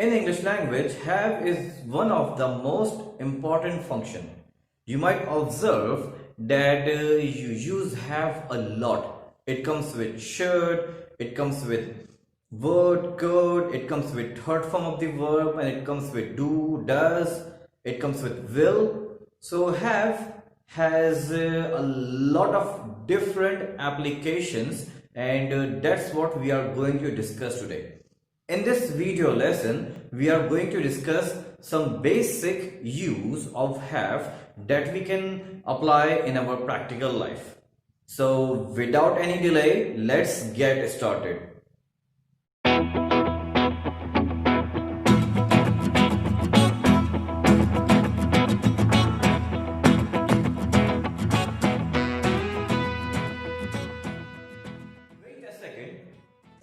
In English language, have is one of the most important function. You might observe that you use have a lot. It comes with should, it comes with would, could, it comes with third form of the verb, and it comes with do, does, it comes with will. So have has a lot of different applications, and that's what we are going to discuss today. In this video lesson, we are going to discuss some basic use of have that we can apply in our practical life. So without any delay, let's get started. Wait a second.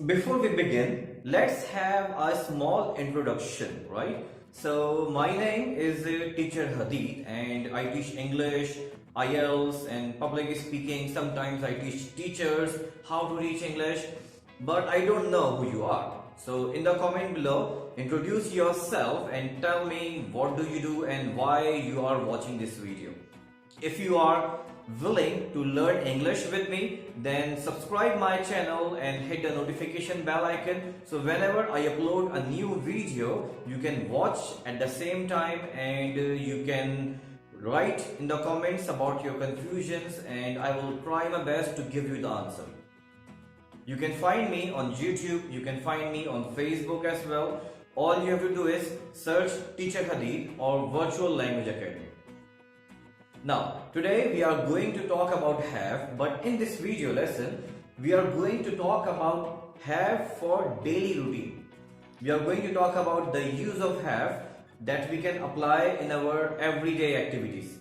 Before we begin, let's have a small introduction, right? So my name is teacher Hadid and I teach English, IELTS and public speaking. Sometimes I teach teachers how to teach English, but I don't know who you are. So in the comment below, introduce yourself and tell me what do you do and why you are watching this video. If you are willing to learn English with me, then subscribe my channel and hit the notification bell icon, so whenever I upload a new video you can watch at the same time, and you can write in the comments about your confusions and I will try my best to give you the answer. You can find me on YouTube, you can find me on Facebook as well. All you have to do is search Teacher Hadid or Virtual Language Academy. Now, today we are going to talk about have, but in this video lesson, we are going to talk about have for daily routine. We are going to talk about the use of have that we can apply in our everyday activities.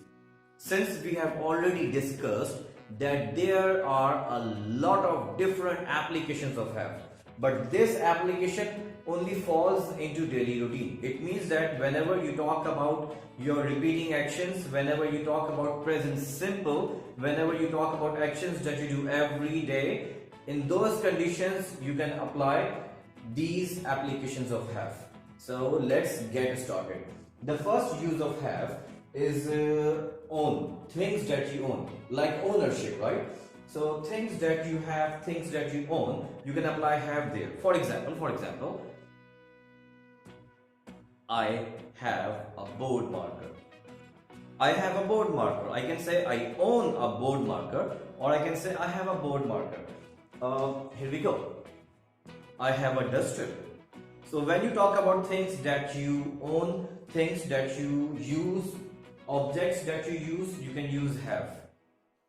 Since we have already discussed that there are a lot of different applications of have, but this application only falls into daily routine. It means that whenever you talk about your repeating actions, whenever you talk about present simple, whenever you talk about actions that you do every day, in those conditions you can apply these applications of have. So let's get started. The first use of have is own, things that you own, like ownership, right? So things that you have, things that you own, you can apply have there. For example, I have a board marker. I have a board marker. I can say I own a board marker, or I can say I have a board marker. Here we go. I have a duster. So when you talk about things that you own, things that you use, objects that you use, you can use have.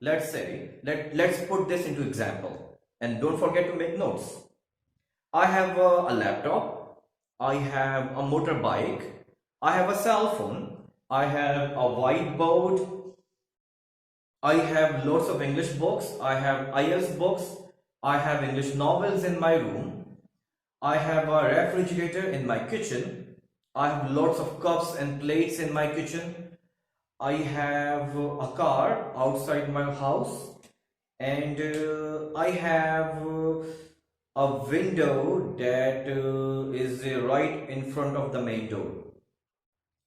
Let's say, let's put this into example, and don't forget to make notes. I have a laptop, I have a motorbike, I have a cell phone, I have a whiteboard, I have lots of English books, I have IELTS books, I have English novels in my room, I have a refrigerator in my kitchen, I have lots of cups and plates in my kitchen, I have a car outside my house, and I have a window that is right in front of the main door.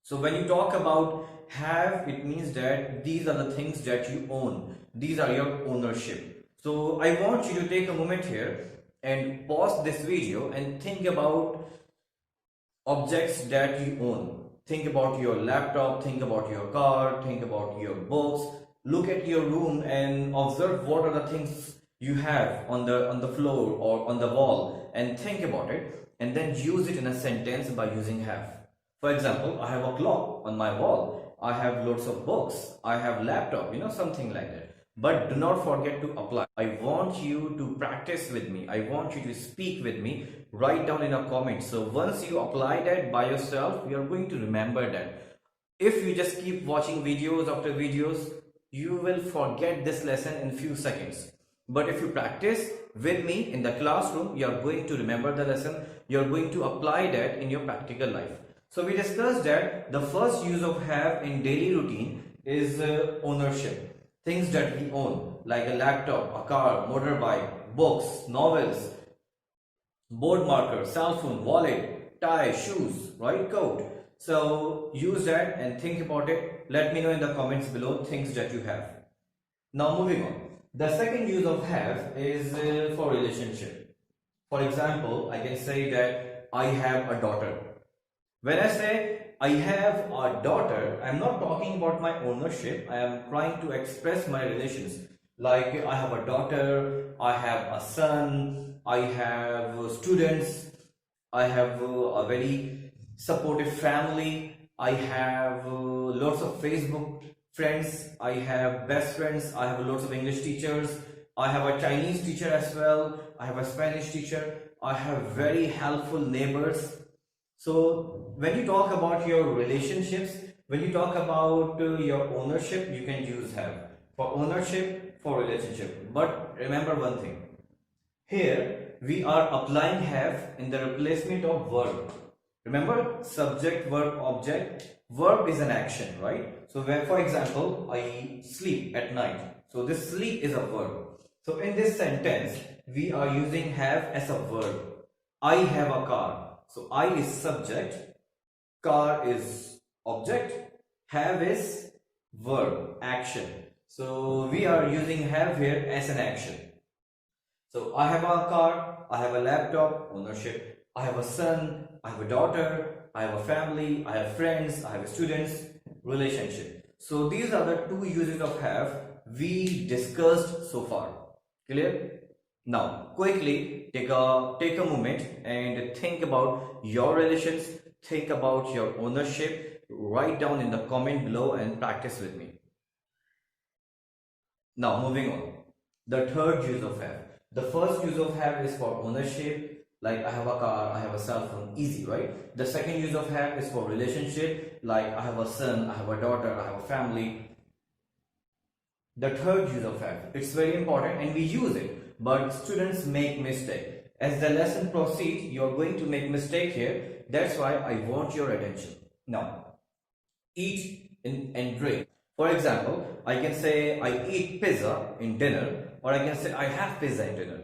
So when you talk about have, it means that these are the things that you own. These are your ownership. So I want you to take a moment here and pause this video and think about objects that you own. Think about your laptop, think about your car, think about your books. Look at your room and observe what are the things you have on the floor or on the wall, and think about it and then use it in a sentence by using have. For example, I have a clock on my wall, I have lots of books, I have laptop, something like that. But do not forget to apply. I want you to practice with me. I want you to speak with me. Write down in a comment. So once you apply that by yourself, you are going to remember that. If you just keep watching videos after videos, you will forget this lesson in few seconds. But if you practice with me in the classroom, you are going to remember the lesson. You are going to apply that in your practical life. So we discussed that the first use of have in daily routine is ownership. Things that we own, like a laptop, a car, motorbike, books, novels, board marker, cell phone, wallet, tie, shoes, right? Coat. So use that and think about it. Let me know in the comments below things that you have. Now moving on. The second use of have is for relationship. For example, I can say that I have a daughter. When I say I have a daughter, I am not talking about my ownership. I am trying to express my relations. Like I have a daughter, I have a son, I have students, I have a very supportive family, I have lots of Facebook friends, I have best friends, I have lots of English teachers, I have a Chinese teacher as well, I have a Spanish teacher, I have very helpful neighbors. So when you talk about your relationships, when you talk about your ownership, you can use have. For ownership, for relationship. But remember one thing. Here we are applying have in the replacement of verb. Remember, subject, verb, object. Verb is an action, right? So where, for example, I sleep at night. So this sleep is a verb. So in this sentence, we are using have as a verb. I have a car. So I is subject, car is object, have is verb, action. So we are using have here as an action. So I have a car, I have a laptop, ownership. I have a son, I have a daughter, I have a family, I have friends, I have students, relationship. So these are the two uses of have we discussed so far. Clear? Now quickly take a moment and think about your relations, think about your ownership, write down in the comment below and practice with me. Now moving on. The third use of have. The first use of have is for ownership, like I have a car, I have a cell phone, easy, right? The second use of have is for relationship, like I have a son, I have a daughter, I have a family. The third use of have, it's very important and we use it. But students make mistake. As the lesson proceeds, you are going to make mistake here. That's why I want your attention. Now, eat and drink. For example, I can say I eat pizza in dinner, or I can say I have pizza in dinner.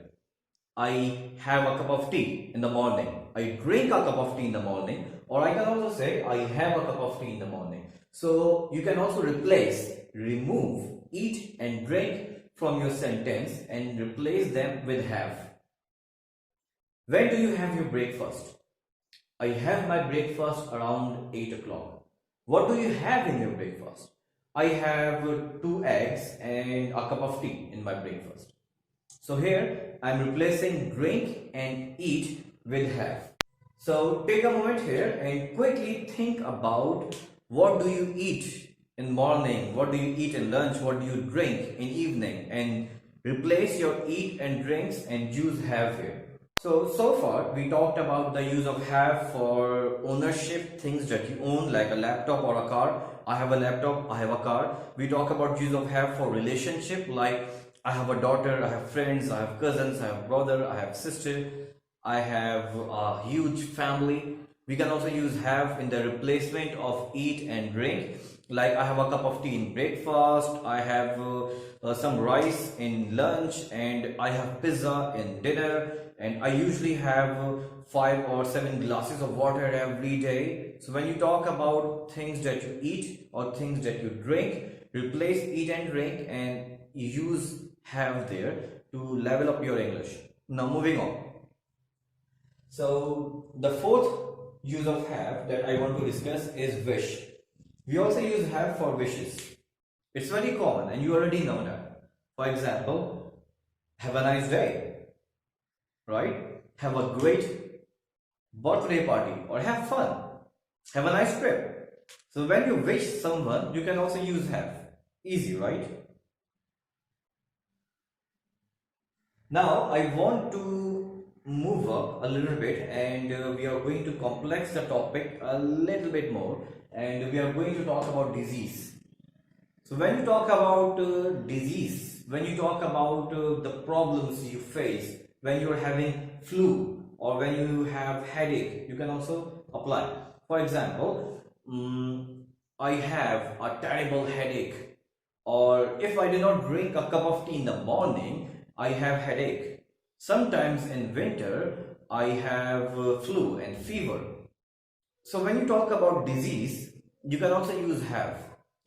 I have a cup of tea in the morning. I drink a cup of tea in the morning, or I can also say I have a cup of tea in the morning. So you can also replace, remove, eat and drink from your sentence and replace them with have. When do you have your breakfast? I have my breakfast around 8 o'clock. What do you have in your breakfast? I have 2 eggs and a cup of tea in my breakfast. So here I am replacing drink and eat with have. So take a moment here and quickly think about what do you eat in morning, what do you eat in lunch, what do you drink in evening, and replace your eat and drinks and use have here. So far we talked about the use of have for ownership, things that you own like a laptop or a car. I have a laptop, I have a car. We talk about use of have for relationship, like I have a daughter, I have friends, I have cousins, I have brother, I have sister, I have a huge family. We can also use have in the replacement of eat and drink. Like I have a cup of tea in breakfast, I have some rice in lunch, and I have pizza in dinner, and I usually have 5 or 7 glasses of water every day. So when you talk about things that you eat or things that you drink, replace eat and drink and use have there to level up your English. Now moving on. So the fourth use of have that I want to discuss is wish. We also use have for wishes. It's very common and you already know that. For example, have a nice day, right? Have a great birthday party or have fun. Have a nice trip. So when you wish someone, you can also use have. Easy, right? Now I want to move up a little bit and we are going to complex the topic a little bit more, and we are going to talk about disease. So when you talk about disease, when you talk about the problems you face when you are having flu or when you have headache, you can also apply. For example, I have a terrible headache, or if I do not drink a cup of tea in the morning, I have headache. Sometimes in winter, I have flu and fever. So when you talk about disease, you can also use have.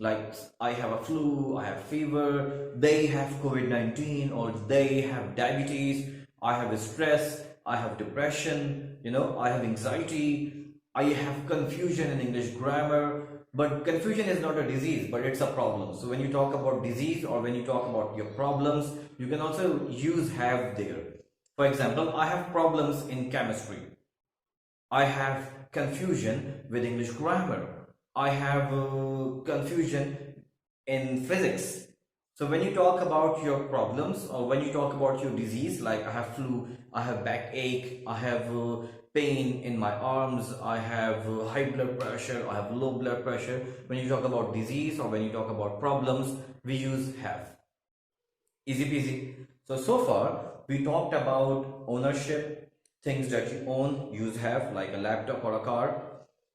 Like I have a flu, I have fever, they have COVID-19, or they have diabetes, I have stress, I have depression, I have anxiety, I have confusion in English grammar. But confusion is not a disease, but it's a problem. So when you talk about disease or when you talk about your problems, you can also use have there. For example, I have problems in chemistry. I have confusion with English grammar. I have confusion in physics. So when you talk about your problems or when you talk about your disease, like I have flu, I have backache, I have pain in my arms, I have high blood pressure, I have low blood pressure. When you talk about disease or when you talk about problems, we use have. Easy peasy. So far we talked about ownership, things that you own, use have, like a laptop or a car.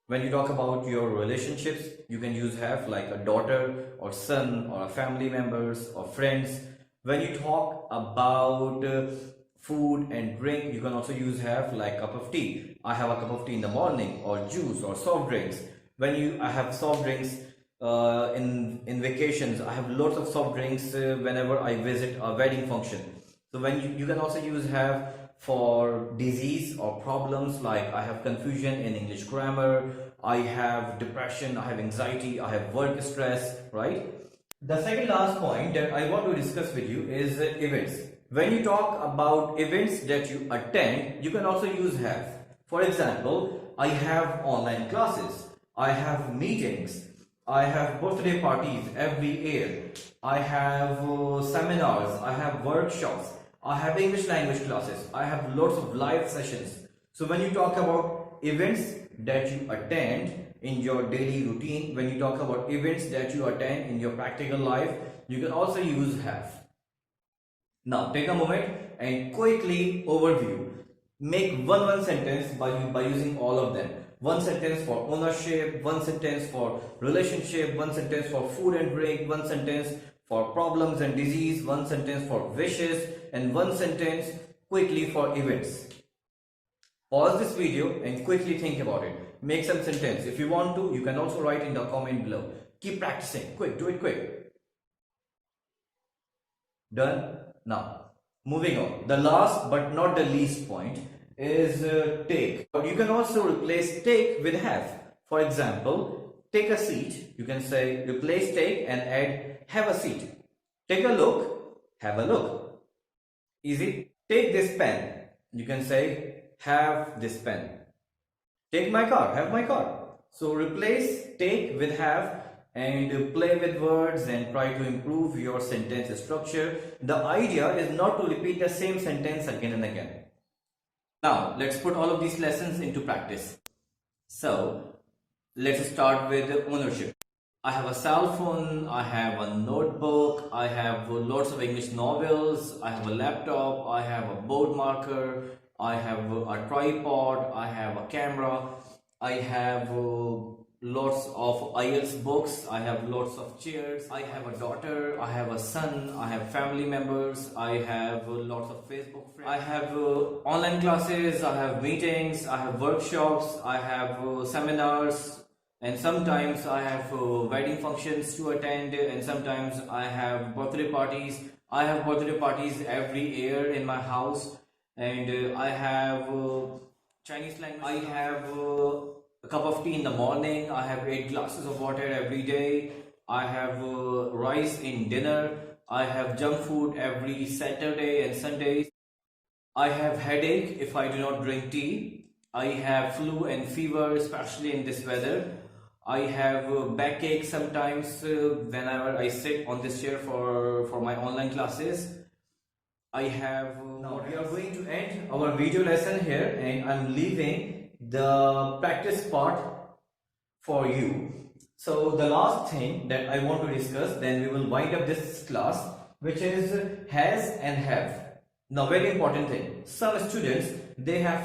When you talk about your relationships, you can use have, like a daughter or son or a family members or friends. When you talk about food and drink, you can also use have, like cup of tea. I have a cup of tea in the morning, or juice or soft drinks. I have soft drinks in vacations. I have lots of soft drinks whenever I visit a wedding function. So when you can also use have for disease or problems, like I have confusion in English grammar, I have depression, I have anxiety, I have work stress, right? The second last point that I want to discuss with you is events. When you talk about events that you attend, you can also use have. For example, I have online classes, I have meetings, I have birthday parties every year, I have seminars, I have workshops, I have English language classes, I have lots of live sessions. So when you talk about events that you attend in your daily routine, when you talk about events that you attend in your practical life, you can also use have. Now take a moment and quickly overview. Make one sentence by using all of them. One sentence for ownership, one sentence for relationship, one sentence for food and drink, one sentence for problems and disease, one sentence for wishes, and one sentence quickly for events. Pause this video and quickly think about it. Make some sentence. If you want to, you can also write in the comment below. Keep practicing. Quick, do it quick. Done? Now, moving on. The last but not the least point is take. You can also replace take with have. For example, take a seat. You can say replace take and add have a seat. Take a look, have a look. Easy. Take this pen. You can say have this pen. Take my car, have my car. So replace take with have and play with words and try to improve your sentence structure. The idea is not to repeat the same sentence again and again. Now let's put all of these lessons into practice. So let's start with ownership. I have a cell phone, I have a notebook, I have lots of English novels, I have a laptop, I have a board marker, I have a tripod, I have a camera, I have lots of IELTS books, I have lots of chairs, I have a daughter, I have a son, I have family members, I have lots of Facebook friends, I have online classes, I have meetings, I have workshops, I have seminars, and sometimes I have wedding functions to attend, and sometimes I have birthday parties. I have birthday parties every year in my house, and I have Chinese language. I have a cup of tea in the morning. I have 8 glasses of water every day. I have rice in dinner. I have junk food every Saturday and Sundays. I have headache if I do not drink tea. I have flu and fever, especially in this weather. I have backache sometimes whenever I sit on this chair for my online classes. I have... Now we are going to end our video lesson here, and I'm leaving the practice part for you. So the last thing that I want to discuss, then we will wind up this class, which is has and have. Now very important thing, some students, they have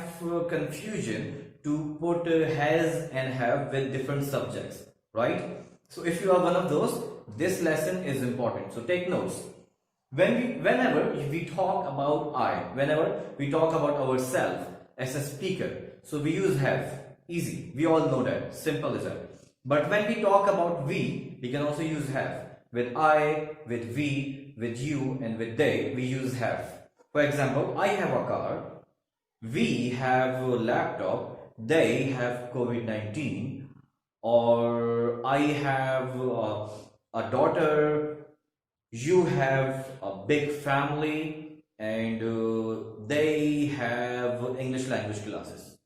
confusion to put has and have with different subjects, right? So if you are one of those, this lesson is important, so take notes. Whenever we talk about I, whenever we talk about ourselves as a speaker, so we use have. Easy. We all know that. Simple as that. But when we talk about we can also use have. With I, with we, with you, and with they, we use have. For example, I have a car, we have a laptop, they have COVID-19, or I have a daughter, you have a big family, and they have English language classes.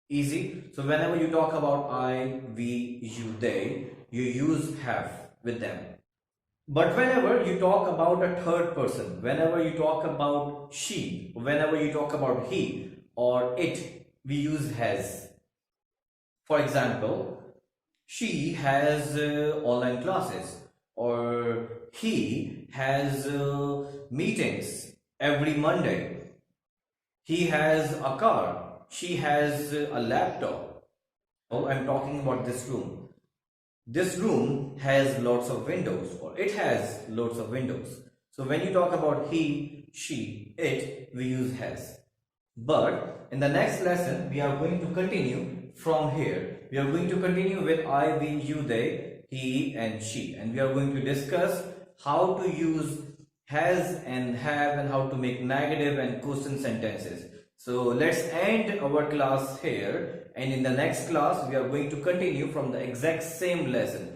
Easy. So whenever you talk about I, we, you, they, you use have with them. But whenever you talk about a third person, whenever you talk about she, whenever you talk about he or it, we use has. For example, she has online classes, or he has meetings every Monday. He has a car, she has a laptop. Oh, I'm talking about this room. This room has lots of windows, or it has lots of windows. So when you talk about he, she, it, we use has. But in the next lesson, we are going to continue from here. We are going to continue with I, we, you, they, he and she. And we are going to discuss how to use has and have and how to make negative and question sentences. So let's end our class here, and in the next class we are going to continue from the exact same lesson.